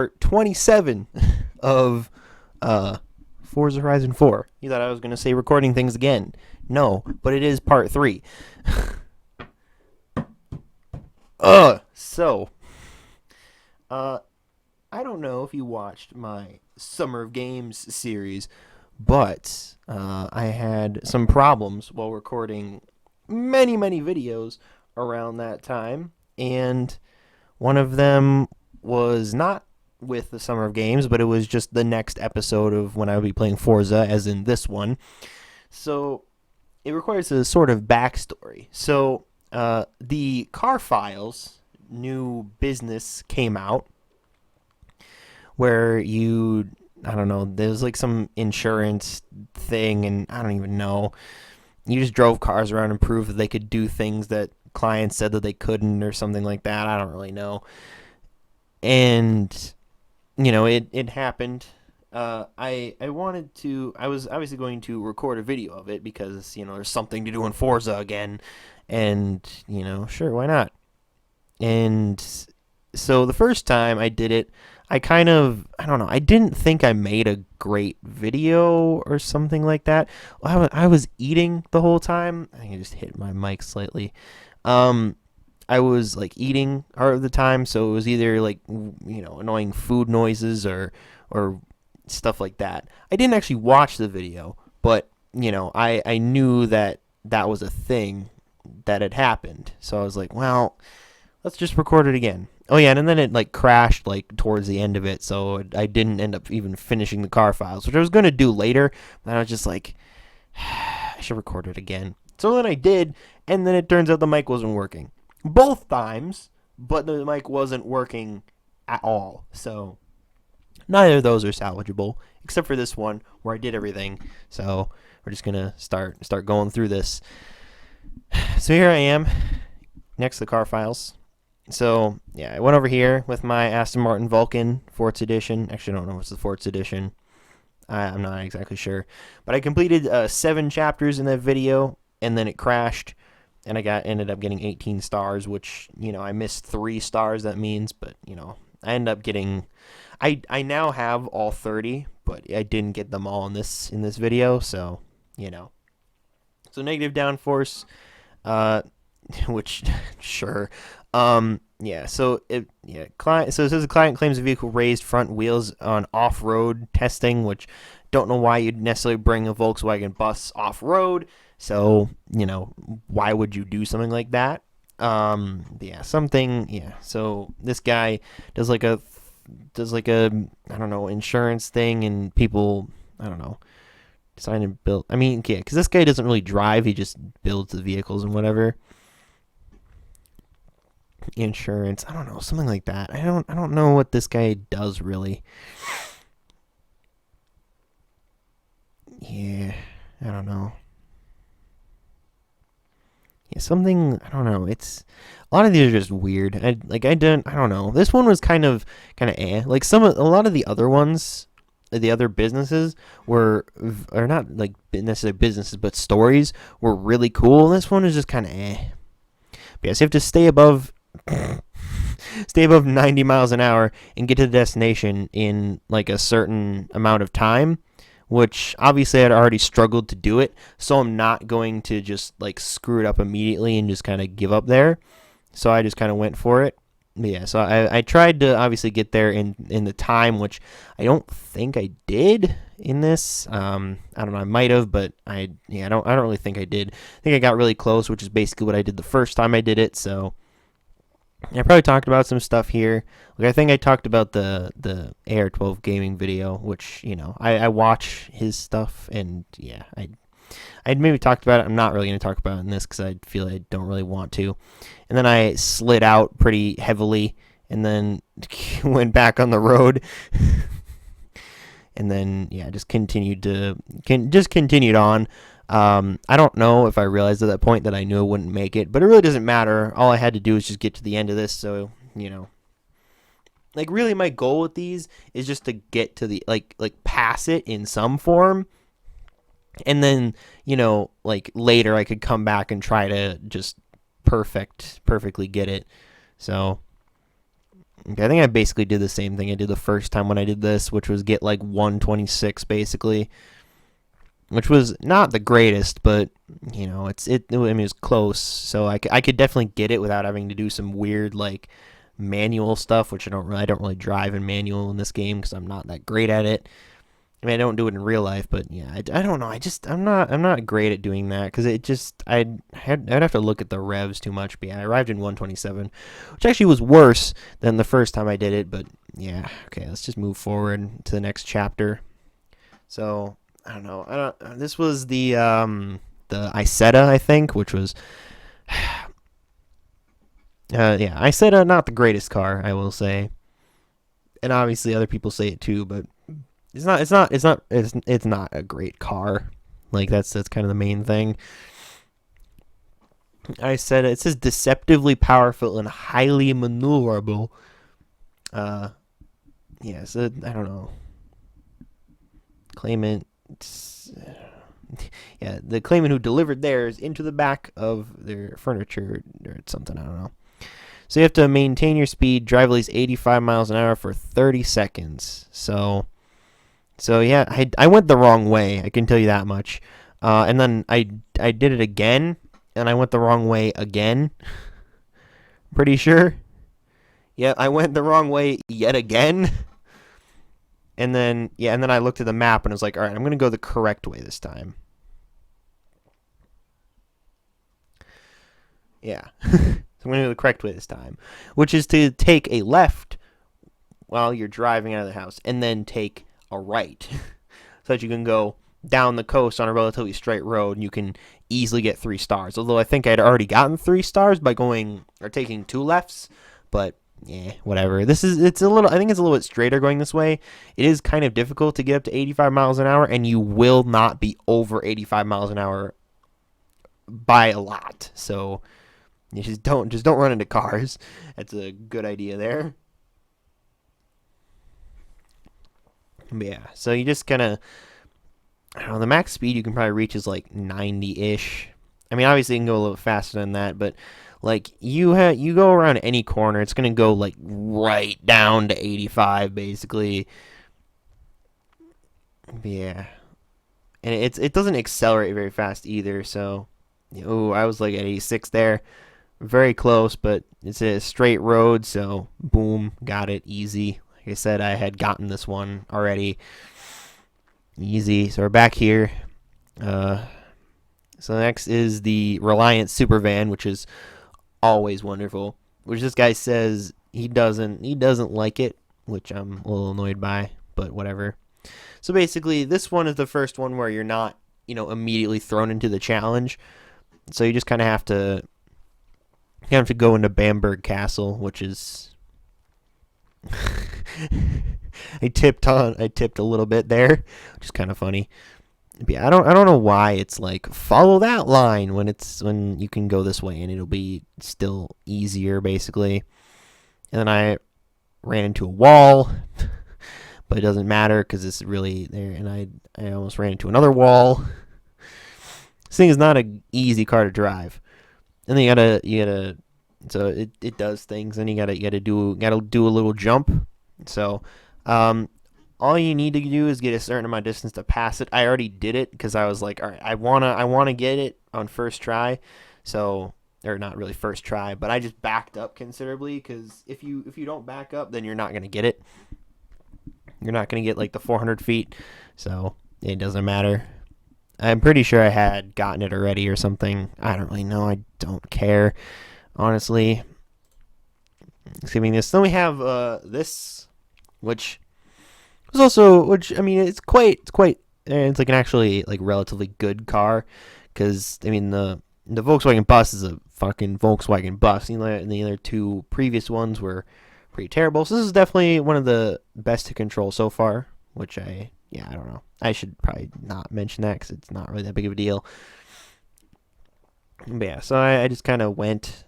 part 27 of Forza Horizon 4. You thought I was going to say recording things again. No, but it is part 3. So, uh, I don't know if you watched my Summer of Games series, but I had some problems while recording many videos around that time, and one of them was not with the Summer of Games, but it was just the next episode of when I would be playing Forza, as in this one. So it requires a sort of backstory. So the Car Files new business came out where I don't know, there's like some insurance thing, and I don't even know. You just drove cars around and proved that they could do things that clients said that they couldn't, or something like that. I don't really know. And it happened. I was obviously going to record a video of it because there's something to do in Forza again, and sure, why not? And so the first time I did it, I don't know, I didn't think I made a great video or something like that. I was eating the whole time. I think I just hit my mic slightly. Um, I was like eating part of the time, so it was either like annoying food noises or stuff like that. I didn't actually watch the video, but I knew that that was a thing that had happened. So I was like, well, let's just record it again. Oh yeah, and then it like crashed like towards the end of it, so I didn't end up even finishing the car files, which I was gonna do later. But I was just like, I should record it again. So then I did, and then it turns out the mic wasn't working both times, but the mic wasn't working at all. So neither of those are salvageable, except for this one where I did everything. So we're just gonna start going through this. So here I am, next to the car files. So yeah, I went over here with my Aston Martin Vulcan Forza Edition. Actually, I don't know if it's the Forza Edition. I'm not exactly sure, but I completed 7 chapters in that video, and then it crashed, and I ended up getting 18 stars, which I missed 3 stars. That means, but I ended up getting. I now have all 30, but I didn't get them all in this video, so So negative downforce, uh, which sure. Yeah, so so it says the client claims the vehicle raised front wheels on off-road testing, which don't know why you'd necessarily bring a Volkswagen bus off-road. So, why would you do something like that? Yeah. So this guy does like a I don't know, insurance thing, and people, I don't know, design and build. I mean, yeah, because this guy doesn't really drive; he just builds the vehicles and whatever. Insurance, I don't know, something like that. I don't know what this guy does really. Yeah, I don't know. Yeah, something, I don't know. It's a lot of these are just weird. I don't know. This one was kind of Like a lot of the other ones, the other businesses are not like necessarily businesses, but stories were really cool. This one is just kind of But yes, you have to stay above 90 miles an hour and get to the destination in like a certain amount of time, which obviously I'd already struggled to do it, so I'm not going to just like screw it up immediately and just kind of give up there. So I just kind of went for it. But yeah, so I tried to obviously get there in the time, which I don't think I did in this. I don't know, I might have, but I don't really think I did. I think I got really close, which is basically what I did the first time I did it. So I probably talked about some stuff here. Like I think I talked about the AR12 gaming video, which I watch his stuff, and yeah, I'd maybe talked about it. I'm not really going to talk about it in this because I feel I don't really want to. And then I slid out pretty heavily, and then went back on the road, and then yeah, just continued on. I don't know if I realized at that point that I knew I wouldn't make it, but it really doesn't matter. All I had to do was just get to the end of this, so like really my goal with these is just to get to the like pass it in some form, and then like later I could come back and try to just perfectly get it. So Okay, I think I basically did the same thing I did the first time when I did this, which was get like 126 basically, which was not the greatest, but you know, I mean, it was close, so I could definitely get it without having to do some weird like manual stuff, which I don't really drive in manual in this game because I'm not that great at it. I mean, I don't do it in real life, but yeah, I don't know. I'm not great at doing that because I'd have to look at the revs too much. But yeah, I arrived in 127, which actually was worse than the first time I did it. But yeah, okay, let's just move forward to the next chapter. So I don't know. This was the Isetta, I think, which was yeah, Isetta, not the greatest car, I will say, and obviously other people say it too, but it's not a great car. Like that's kind of the main thing. I said it says deceptively powerful and highly maneuverable. Uh, yeah, so I don't know. Claimant, yeah, the claimant who delivered theirs into the back of their furniture or something. I don't know. So you have to maintain your speed, drive at least 85 miles an hour for 30 seconds. So yeah, I went the wrong way. I can tell you that much. And then I did it again, and I went the wrong way again. Pretty sure. Yeah, I went the wrong way yet again. And then I looked at the map and was like, all right, I'm gonna go the correct way this time. Yeah, so I'm gonna go the correct way this time, which is to take a left while you're driving out of the house, and then take a right, so that you can go down the coast on a relatively straight road, and you can easily get 3 stars. Although I think I'd already gotten 3 stars by going or taking 2 lefts, but yeah, whatever. It's a little. I think it's a little bit straighter going this way. It is kind of difficult to get up to 85 miles an hour, and you will not be over 85 miles an hour by a lot. So you just don't run into cars. That's a good idea there. But yeah, so you just kind of, I don't know, the max speed you can probably reach is like 90-ish. I mean, obviously you can go a little faster than that, but like you go around any corner, it's gonna go like right down to 85 basically. But yeah, and it doesn't accelerate very fast either. So, oh, I was like at 86 there, very close, but it's a straight road, so boom, got it easy. Like I said, I had gotten this one already. Easy. So we're back here. Uh, so next is the Reliant Supervan, which is always wonderful. Which this guy says he doesn't like it, which I'm a little annoyed by, but whatever. So basically, this one is the first one where you're not, immediately thrown into the challenge. So you just kind of have to go into Bamberg Castle, which is I tipped a little bit there, which is kind of funny. But yeah, I don't know why it's like follow that line when you can go this way and it'll be still easier basically. And then I ran into a wall, but it doesn't matter because it's really there. And I almost ran into another wall. This thing is not an easy car to drive. And then you gotta so it does things, and you gotta do a little jump. So all you need to do is get a certain amount of distance to pass it. I already did it because I was like, all right, I wanna get it on first try. So, or not really first try, but I just backed up considerably because if you don't back up, then you're not gonna get it. You're not gonna get like the 400 feet, so it doesn't matter. I'm pretty sure I had gotten it already or something. I don't really know. I don't care, honestly. Skipping this. Then we have this, which was also, which I mean, it's like an actually like relatively good car, because I mean the Volkswagen Bus is a fucking Volkswagen Bus. And the other 2 previous ones were pretty terrible. So this is definitely one of the best to control so far, which I don't know. I should probably not mention that because it's not really that big of a deal. But yeah, so I just kind of went.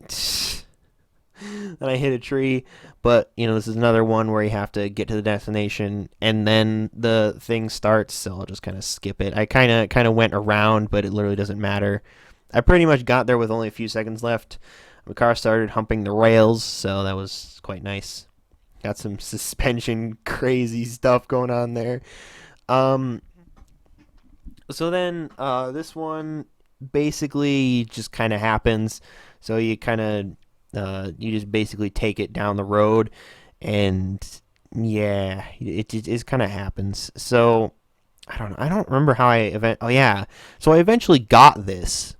Then I hit a tree, but this is another one where you have to get to the destination and then the thing starts, so I'll just kind of skip it. I kind of went around, but it literally doesn't matter. I pretty much got there with only a few seconds left. The car started humping the rails, so that was quite nice. Got some suspension crazy stuff going on there. Um, so then this one basically just kind of happens. So you kind of you just basically take it down the road, and yeah, it kind of happens. So I don't know. I don't remember how Oh yeah, so I eventually got this.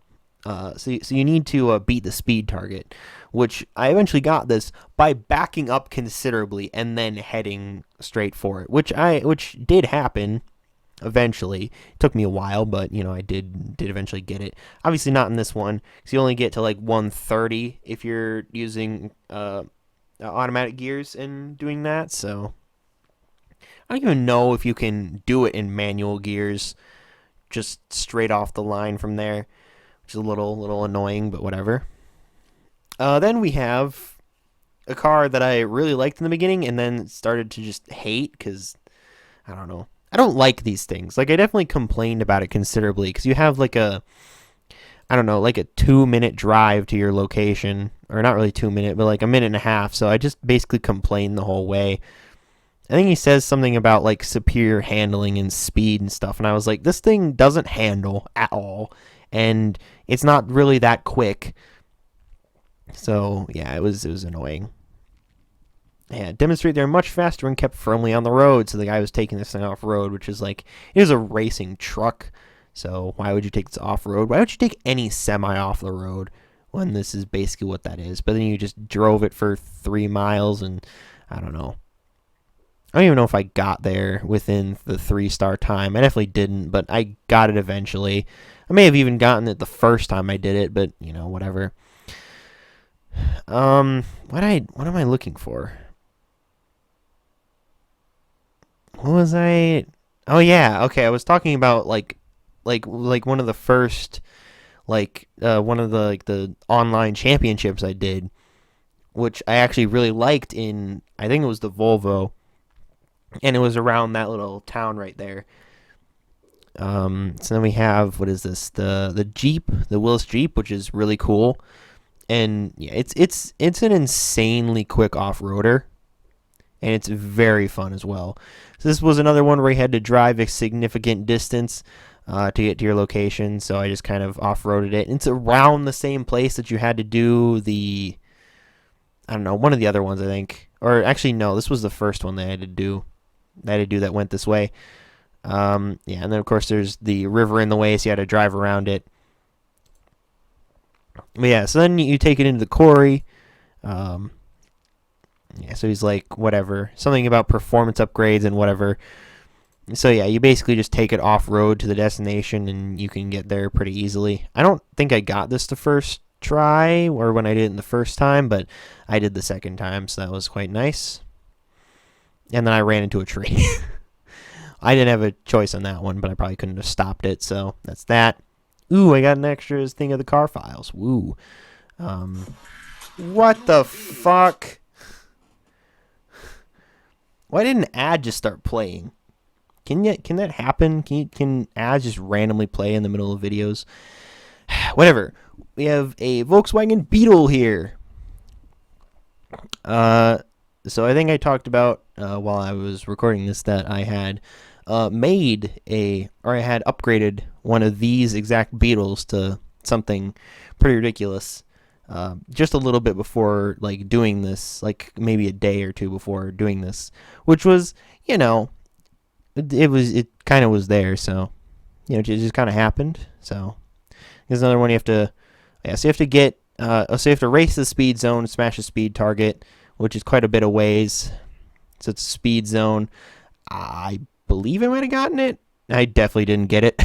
So you need to beat the speed target, which I eventually got this by backing up considerably and then heading straight for it, which did happen eventually. It took me a while, but I did eventually get it. Obviously not in this one, because you only get to like 130 if you're using automatic gears and doing that. So I don't even know if you can do it in manual gears, just straight off the line from there, which is a little annoying, but whatever. Then we have a car that I really liked in the beginning, and then started to just hate because I don't know. I don't like these things. Like, I definitely complained about it considerably because you have like I don't know, like a 2 minute drive to your location, or not really 2 minute, but like a minute and a half. So I just basically complained the whole way. I think he says something about like superior handling and speed and stuff, and I was like, this thing doesn't handle at all, and it's not really that quick. So yeah, it was annoying. Yeah, demonstrate they're much faster and kept firmly on the road. So the guy was taking this thing off road, which is like, it is a racing truck. So why would you take this off road? Why don't you take any semi off the road when this is basically what that is? But then you just drove it for 3 miles, and I don't know. I don't even know if I got there within the 3-star time. I definitely didn't, but I got it eventually. I may have even gotten it the first time I did it, but whatever. What am I looking for? What was I? Oh yeah, okay. I was talking about like one of the first one of the the online championships I did, which I actually really liked in, I think it was the Volvo, and it was around that little town right there. So then we have, what is this? The Jeep, the Willis Jeep, which is really cool, and yeah, it's an insanely quick off roader, and it's very fun as well. So this was another one where you had to drive a significant distance to get to your location. So I just kind of off-roaded it. And it's around the same place that you had to do the, I don't know, one of the other ones, I think. Or actually, no, this was the first one that I had to do. That went this way. Yeah, and then of course there's the river in the way, so you had to drive around it. But yeah, so then you take it into the quarry. Yeah, so he's like, whatever, something about performance upgrades and whatever. So yeah, you basically just take it off road to the destination, and you can get there pretty easily. I don't think I got this the first try, or when I did it the first time, but I did the second time, so that was quite nice. And then I ran into a tree. I didn't have a choice on that one, but I probably couldn't have stopped it, so that's that. Ooh, I got an extra thing of the car files. Woo. What the fuck? Why didn't an ad just start playing? Can that happen? Can ads just randomly play in the middle of videos? Whatever. We have a Volkswagen Beetle here. So I think I talked about while I was recording this that I had I had upgraded one of these exact Beetles to something pretty ridiculous. Just a little bit before doing this, like maybe a day or two before doing this, which was, it kind of was there, so it just kind of happened. So there's another one you have to, so you have to get, so you have to race the speed zone, smash the speed target, which is quite a bit of ways. So it's a speed zone. I believe I might have gotten it. I definitely didn't get it.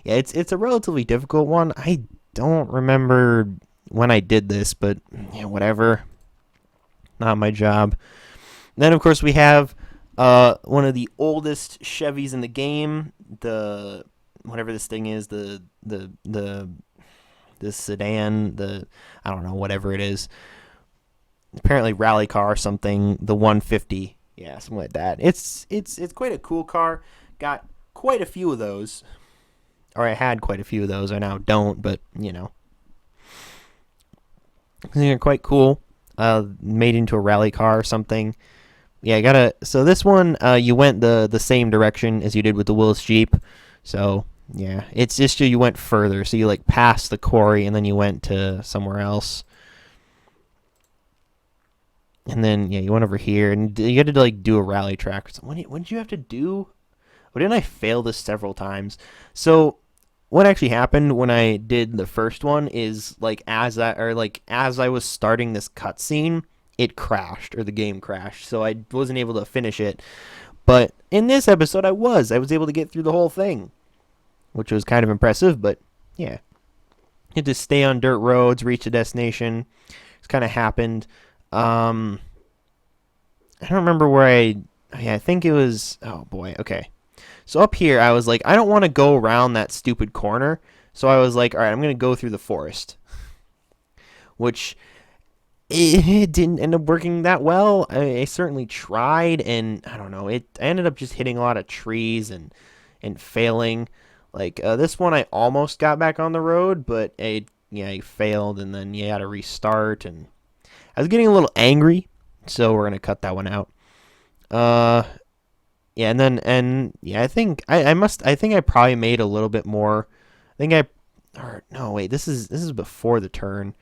Yeah, it's a relatively difficult one. I don't remember when I did this, but whatever. Not my job. Then of course we have one of the oldest Chevys in the game, the whatever this thing is, the sedan, I don't know, whatever it is. Apparently rally car or something, the 150. Yeah, something like that. It's quite a cool car. Got quite a few of those. Or I had quite a few of those. I now don't, but They're quite cool. Made into a rally car or something. Yeah, I gotta. So this one, you went the same direction as you did with the Willis Jeep. So yeah, it's just you went further. So you like passed the quarry and then you went to somewhere else. And then yeah, you went over here and you had to like do a rally track. What did you have to do? But didn't I fail this several times? So what actually happened when I did the first one is like as I was starting this cutscene, it crashed or the game crashed, so I wasn't able to finish it. But in this episode, I was able to get through the whole thing, which was kind of impressive. But yeah, you had to stay on dirt roads, reach a destination. It's kind of happened. Um, I don't remember where I. Yeah, I think it was. Oh boy. Okay. So up here, I was like, I don't want to go around that stupid corner. So I was like, all right, I'm going to go through the forest, which it didn't end up working that well. I certainly tried, and I don't know. I ended up just hitting a lot of trees and failing. Like this one, I almost got back on the road, but I failed, and then you had to restart, and I was getting a little angry, so we're gonna cut that one out. Uh, yeah, and yeah, I think I probably made a little bit more. I think I or no, wait, this is before the turn.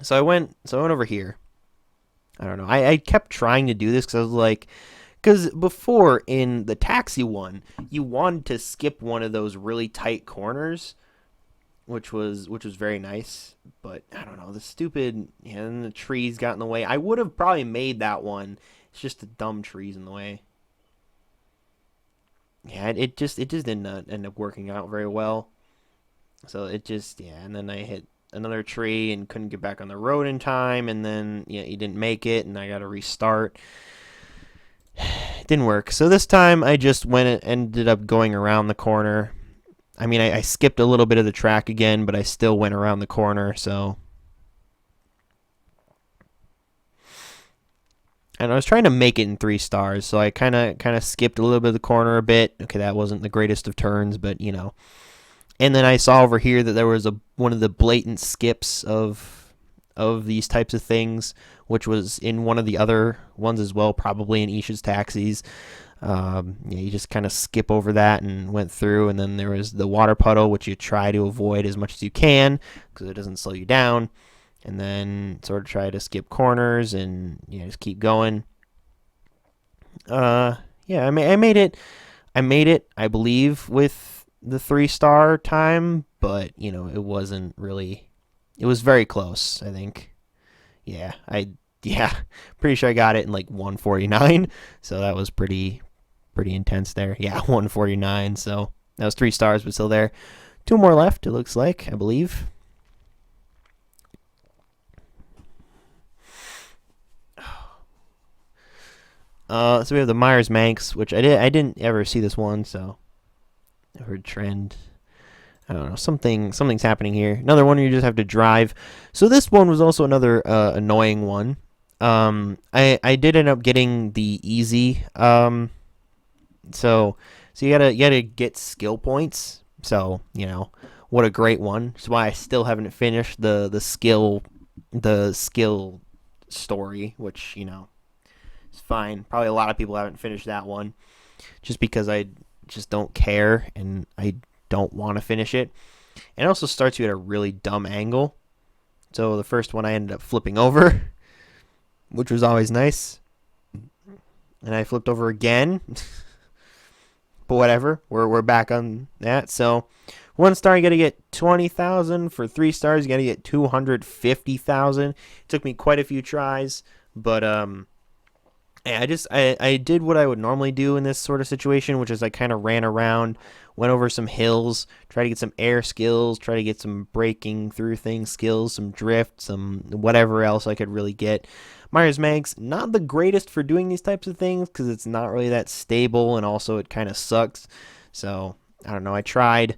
So I went over here. I don't know. I kept trying to do this because I was like, because before in the taxi one, you wanted to skip one of those really tight corners, which was very nice. But I don't know, the stupid and the trees got in the way. I would have probably made that one. It's just the dumb trees in the way. Yeah, it just did not end up working out very well. So it just yeah, and then I hit another tree and couldn't get back on the road in time, and then yeah, he didn't make it, and I got to restart. It didn't work. So this time I just went and ended up going around the corner. I mean, I skipped a little bit of the track again, but I still went around the corner. So, and I was trying to make it in 3 stars, so I kind of skipped a little bit of the corner a bit. Okay, that wasn't the greatest of turns, but you know. And then I saw over here that there was a one of the blatant skips of these types of things, which was in one of the other ones as well, probably in Isha's Taxis. Yeah, you just kind of skip over that and went through, and then there was the water puddle, which you try to avoid as much as you can because it doesn't slow you down, and then sort of try to skip corners and just keep going. Uh, yeah, I made it. I made it, I believe, with the 3 star time, but it wasn't really. It was very close, I think. Yeah, yeah, pretty sure I got it in like 149. So that was pretty intense there. Yeah, 149. So that was 3 stars, but still there. 2 more left. It looks like, I believe. So we have the Myers Manx, which I didn't ever see this one, so I heard trend. I don't know, something's happening here. Another one you just have to drive. So this one was also another annoying one. I did end up getting the easy. So you gotta get skill points. So what a great one. That's why I still haven't finished the skill story, which is fine. Probably a lot of people haven't finished that one just because I just don't care and I don't want to finish it. And it also starts you at a really dumb angle. So the first one I ended up flipping over, which was always nice. And I flipped over again. But whatever, we're back on that. So 1 star, you got to get 20,000. For 3 stars, you got to get 250,000. It took me quite a few tries, but yeah, I did what I would normally do in this sort of situation, which is I kind of ran around, went over some hills, try to get some air skills, try to get some breaking through things skills, some drift, some whatever else I could really get. Myers Manx, not the greatest for doing these types of things because it's not really that stable, and also it kind of sucks. So I don't know. I tried.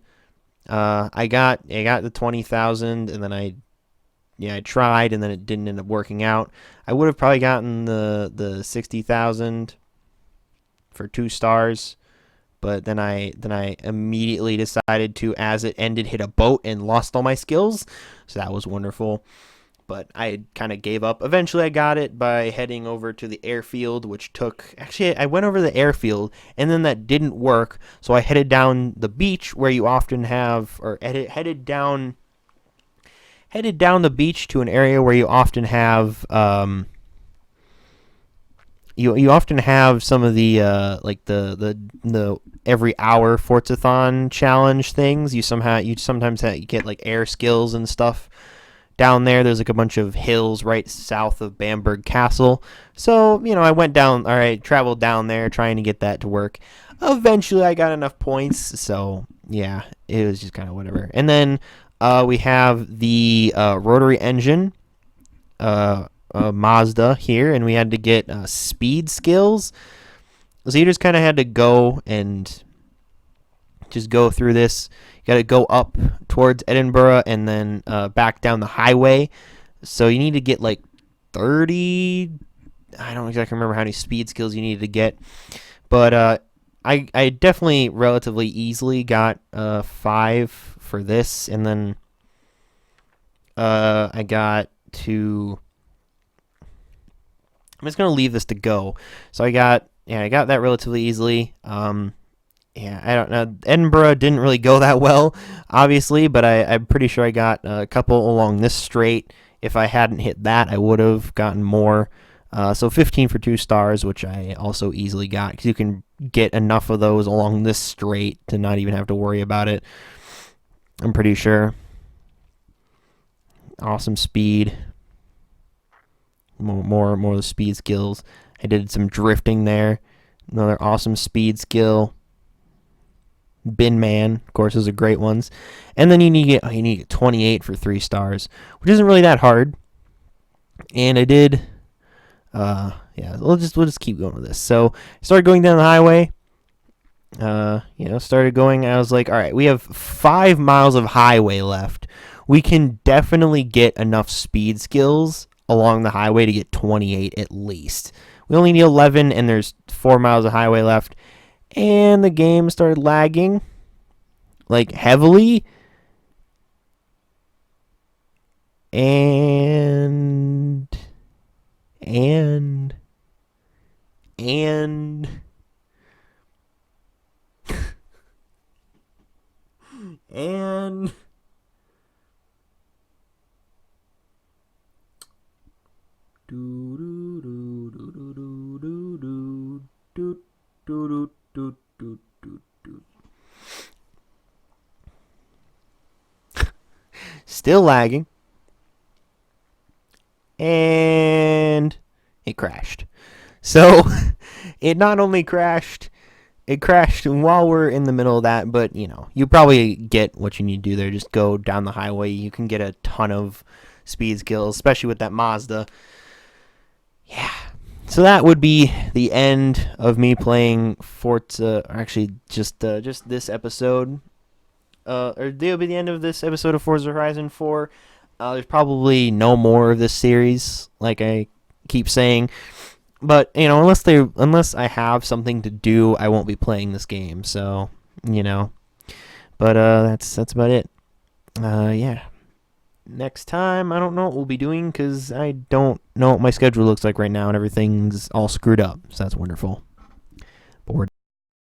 I got the 20,000, and then I tried, and then it didn't end up working out. I would have probably gotten the 60,000 for 2 stars, but then I immediately decided to, as it ended, hit a boat and lost all my skills. So that was wonderful. but I kind of gave up. Eventually, I got it by heading over to the airfield, which took. Actually, I went over the airfield, and then that didn't work. So I headed down the beach where you often have, or headed down the beach to an area where you often have. You often have some of the like the every hour Forzathon challenge things. You sometimes get like air skills and stuff down there. There's like a bunch of hills right south of Bamberg Castle. So I went down. All right, traveled down there trying to get that to work. Eventually, I got enough points. So yeah, it was just kind of whatever. And then we have the rotary engine. Mazda here, and we had to get speed skills. So you just kind of had to go and just go through this. You got to go up towards Edinburgh and then back down the highway. So you need to get like 30. I don't exactly remember how many speed skills you needed to get, but I definitely relatively easily got 5 for this, and then I got to. I'm just gonna leave this to go. So I got that relatively easily. I don't know. Edinburgh didn't really go that well, obviously, but I'm pretty sure I got a couple along this straight. If I hadn't hit that, I would have gotten more. So 15 for 2 stars, which I also easily got, because you can get enough of those along this straight to not even have to worry about it. I'm pretty sure. Awesome speed. More of the speed skills. I did some drifting there. Another awesome speed skill. Bin Man, of course, is a great ones. And then you need to get 28 for 3 stars, which isn't really that hard. And I did. We'll just keep going with this. So I started going down the highway. Started going. I was like, all right, we have 5 miles of highway left. We can definitely get enough speed skills along the highway to get 28 at least. We only need 11, and there's 4 miles of highway left. And the game started lagging, like heavily. And still lagging, and it crashed. So it not only crashed, it crashed while we're in the middle of that, but you probably get what you need to do there. Just go down the highway. You can get a ton of speed skills, especially with that Mazda. Yeah. So that would be the end of me playing Forza. Actually, just this episode. Or that'll be the end of this episode of Forza Horizon 4. There's probably no more of this series, like I keep saying. But unless I have something to do, I won't be playing this game. So But that's about it. Yeah. Next time, I don't know what we'll be doing, because I don't know what my schedule looks like right now, and everything's all screwed up. So that's wonderful.